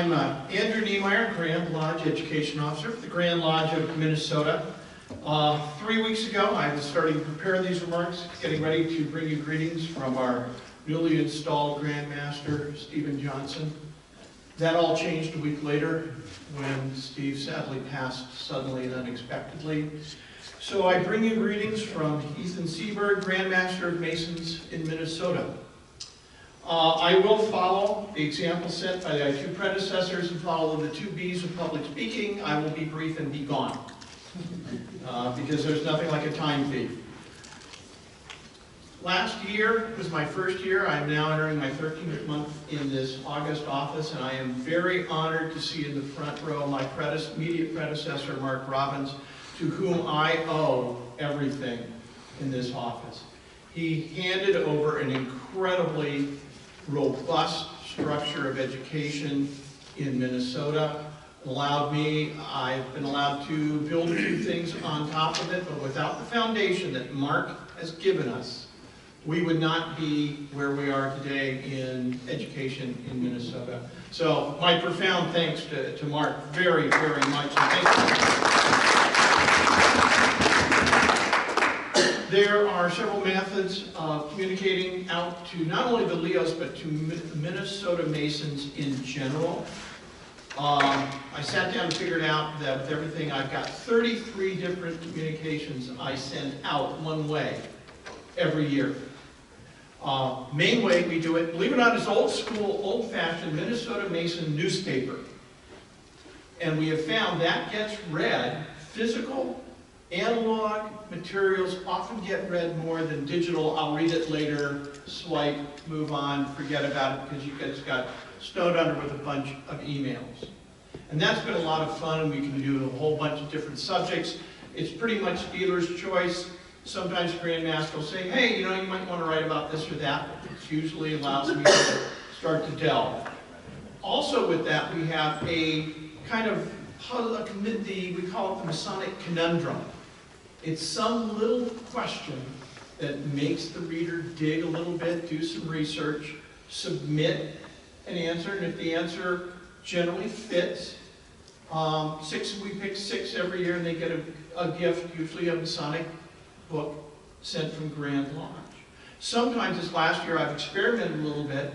I'm Andrew Niemeyer, Grand Lodge Education Officer for the Grand Lodge of Minnesota. 3 weeks ago, I was starting to prepare these remarks, getting ready to bring you greetings from our newly installed Grand Master, Stephen Johnson. That all changed a week later when Steve sadly passed suddenly and unexpectedly. So I bring you greetings from Ethan Seberg, Grand Master of Masons in Minnesota. I will follow the example set by the two predecessors and follow the 2 B's of public speaking. I will be brief and be gone, because there's nothing like a time thief. Last year was my first year. I'm now entering my 13th month in this August office, and I am very honored to see in the front row my immediate predecessor, Mark Robbins, to whom I owe everything in this office. He handed over an incredibly robust structure of education in Minnesota. I've been allowed to build a few things on top of it, but without the foundation that Mark has given us, we would not be where we are today in education in Minnesota. So my profound thanks to Mark very, very much. And thank you. There are several methods of communicating out to not only the LEOs, but to Minnesota Masons in general. I sat down and figured out that with everything, I've got 33 different communications I send out one way every year. Main way we do it, believe it or not, is old school, old-fashioned Minnesota Mason newspaper. And we have found that gets read, physical, analog materials often get read more than digital. I'll read it later, swipe, move on, forget about it, because you guys got snowed under with a bunch of emails. And that's been a lot of fun, and we can do a whole bunch of different subjects. It's pretty much dealer's choice. Sometimes Grand Master will say, hey, you might want to write about this or that. It usually allows me to start to delve. Also with that, we have a kind of, we call it the Masonic conundrum. It's some little question that makes the reader dig a little bit, do some research, submit an answer, and if the answer generally fits, we pick 6 every year, and they get a gift, usually a Masonic book sent from Grand Lodge. Sometimes, this last year, I've experimented a little bit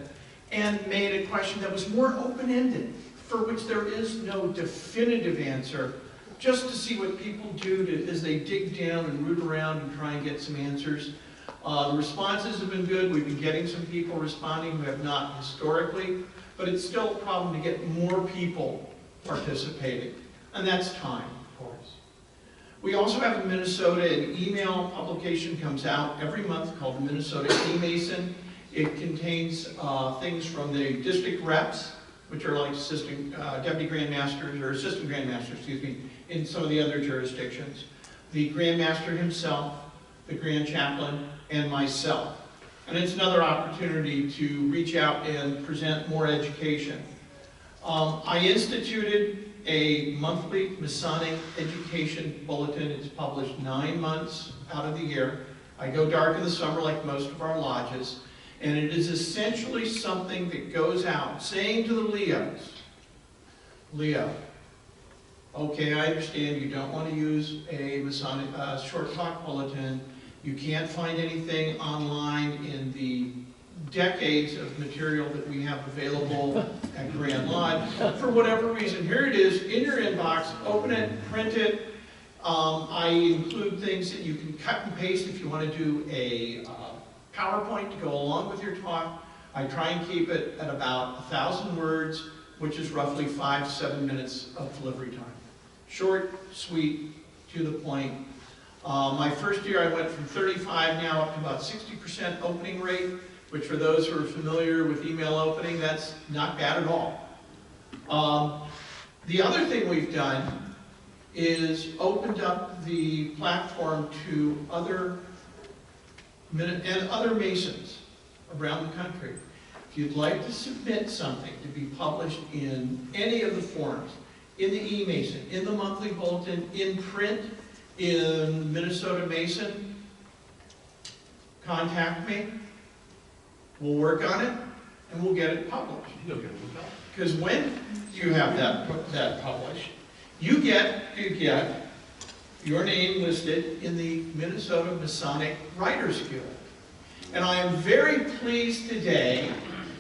and made a question that was more open-ended, for which there is no definitive answer, just to see what people do as they dig down and root around and try and get some answers. The responses have been good. We've been getting some people responding who have not historically, but it's still a problem to get more people participating, and that's time, of course. We also have in Minnesota an email publication comes out every month called the Minnesota E-Mason. It contains things from the district reps, which are like deputy Grand Masters, or assistant Grand Masters, excuse me, in some of the other jurisdictions. The Grand Master himself, the Grand Chaplain, and myself. And it's another opportunity to reach out and present more education. I instituted a monthly Masonic education bulletin. It's published 9 months out of the year. I go dark in the summer like most of our lodges. And it is essentially something that goes out saying to the Leos, Leo, okay, I understand you don't want to use a Masonic short talk bulletin. You can't find anything online in the decades of material that we have available at Grand Lodge. For whatever reason, here it is in your inbox. Open it, print it. I include things that you can cut and paste if you want to do a PowerPoint to go along with your talk. I try and keep it at about 1,000 words, which is roughly 5 to 7 minutes of delivery time. Short, sweet, to the point. My first year I went from 35 now up to about 60% opening rate, which for those who are familiar with email opening, that's not bad at all. The other thing we've done is opened up the platform to other Masons around the country. If you'd like to submit something to be published in any of the forums, in the E-Mason, in the monthly bulletin, in print, in Minnesota Mason, contact me. We'll work on it. and we'll get it published. You'll get it published. Because when you have that published, you get your name listed in the Minnesota Masonic Writers Guild. And I am very pleased today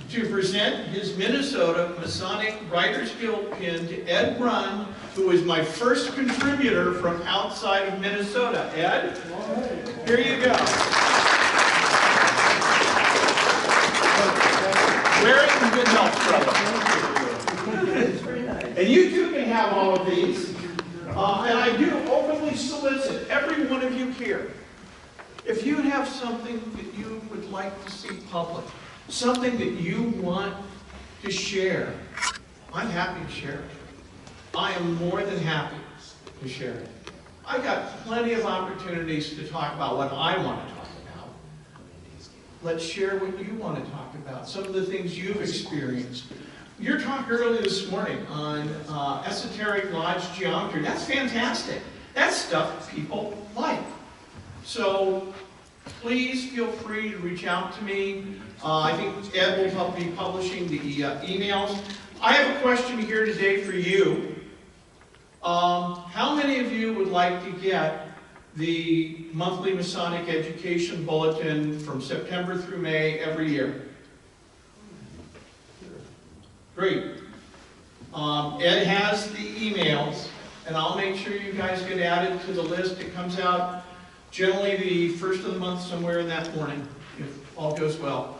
to present his Minnesota Masonic Writers Guild pin to Ed Brunn, who is my first contributor from outside of Minnesota. Ed, here you go. Wear it in good health, brother. It's very nice. And you too can have all of these. And I do openly solicit every one of you here. If you have something that you would like to see public, something that you want to share, I'm happy to share it. I am more than happy to share it. I got plenty of opportunities to talk about what I want to talk about. Let's share what you want to talk about, some of the things you've experienced. Your talk earlier this morning on esoteric lodge geometry, that's fantastic. That's stuff people like. So please feel free to reach out to me. I think Ed will help me publishing the emails. I have a question here today for you. How many of you would like to get the monthly Masonic Education Bulletin from September through May every year? Great. Ed has the emails, and I'll make sure you guys get added to the list. It comes out generally the first of the month, somewhere in that morning, if all goes well.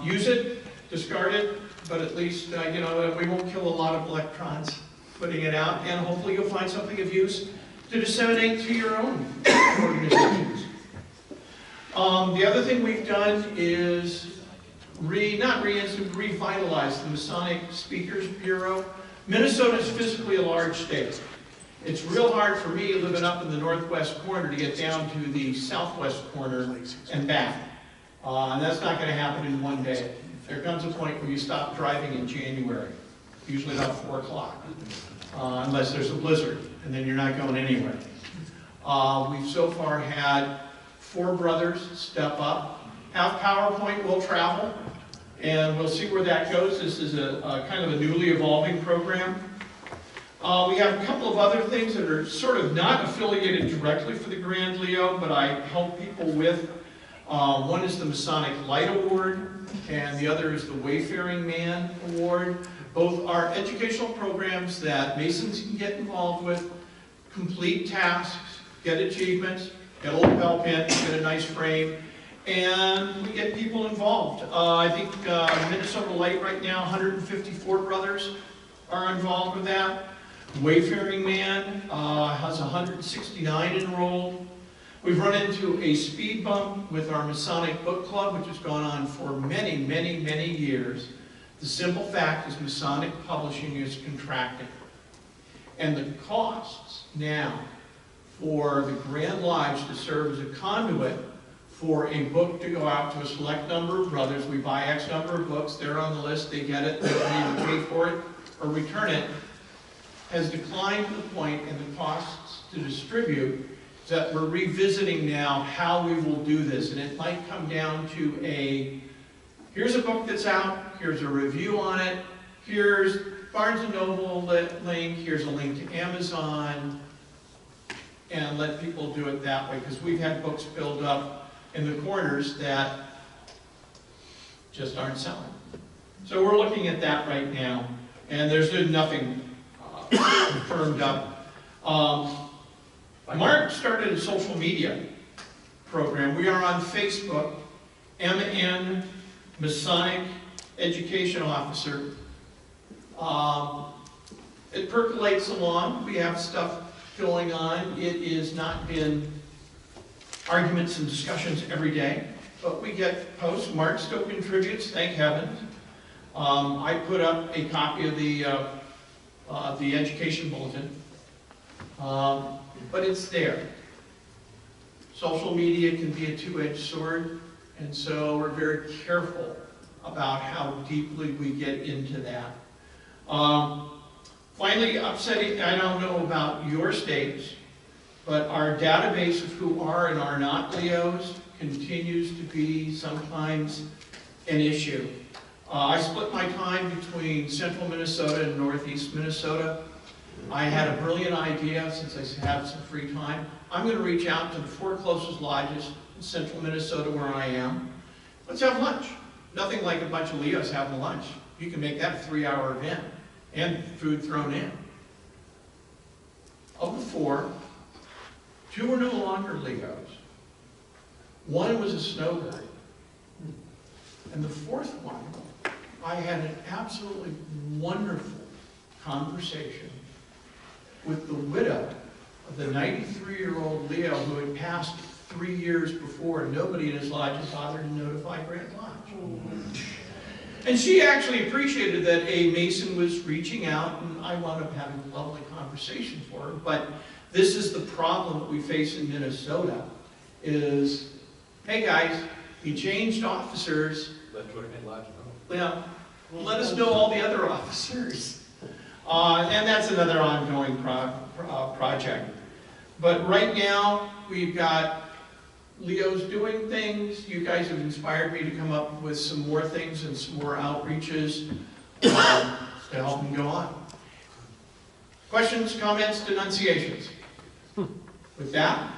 Use it, discard it, but at least you know, we won't kill a lot of electrons putting it out, and hopefully you'll find something of use to disseminate to your own organizations. The other thing we've done is revitalize the Masonic Speakers Bureau. Minnesota is physically a large state. It's real hard for me living up in the northwest corner to get down to the southwest corner and back. And that's not going to happen in one day. There comes a point where you stop driving in January, usually about 4 o'clock, unless there's a blizzard, and then you're not going anywhere. We've so far had 4 brothers step up. Have PowerPoint will travel, and we'll see where that goes. This is a kind of a newly evolving program. We have a couple of other things that are sort of not affiliated directly for the Grand Leo, but I help people with. One is the Masonic Light Award, and the other is the Wayfaring Man Award. Both are educational programs that Masons can get involved with, complete tasks, get achievements, get a little bell pin, get a nice frame, and we get people involved. I think Minnesota Light right now, 154 brothers are involved with that. Wayfaring Man has 169 enrolled. We've run into a speed bump with our Masonic Book Club, which has gone on for many, many, many years. The simple fact is Masonic publishing is contracting. And the costs now for the Grand Lodge to serve as a conduit for a book to go out to a select number of brothers. We buy X number of books, they're on the list, they get it, they don't need to pay for it or return it, has declined to the point in the costs to distribute that we're revisiting now how we will do this. And it might come down to here's a book that's out, here's a review on it, here's Barnes & Noble link, here's a link to Amazon, and let people do it that way, because we've had books build up in the corners that just aren't selling. So we're looking at that right now, and there's nothing firmed up. Mark started a social media program. We are on Facebook, MN Masonic Education Officer. It percolates along. We have stuff going on. It has not been arguments and discussions every day, but we get posts. Mark still contributes, thank heavens. I put up a copy of the education bulletin, but it's there. Social media can be a two-edged sword, and so we're very careful about how deeply we get into that. Finally, upsetting, I don't know about your states, but our database of who are and are not Leos continues to be sometimes an issue. I split my time between central Minnesota and northeast Minnesota. I had a brilliant idea, since I have some free time. I'm going to reach out to the 4 closest lodges in central Minnesota where I am. Let's have lunch. Nothing like a bunch of Leos having lunch. You can make that a 3-hour event, and food thrown in. Of the 4, 2 were no longer Leos. 1 was a snowbird. And the 4th one, I had an absolutely wonderful conversation with the widow of the 93-year-old Leo who had passed 3 years before, and nobody in his lodge had bothered to notify Grand Lodge. And she actually appreciated that a Mason was reaching out, and I wound up having a lovely conversation for her. But this is the problem that we face in Minnesota, is, hey guys, you changed officers. Yeah, let us know all the other officers. And that's another ongoing project. But right now, we've got Leo's doing things. You guys have inspired me to come up with some more things and some more outreaches to help them go on. Questions, comments, denunciations? With that,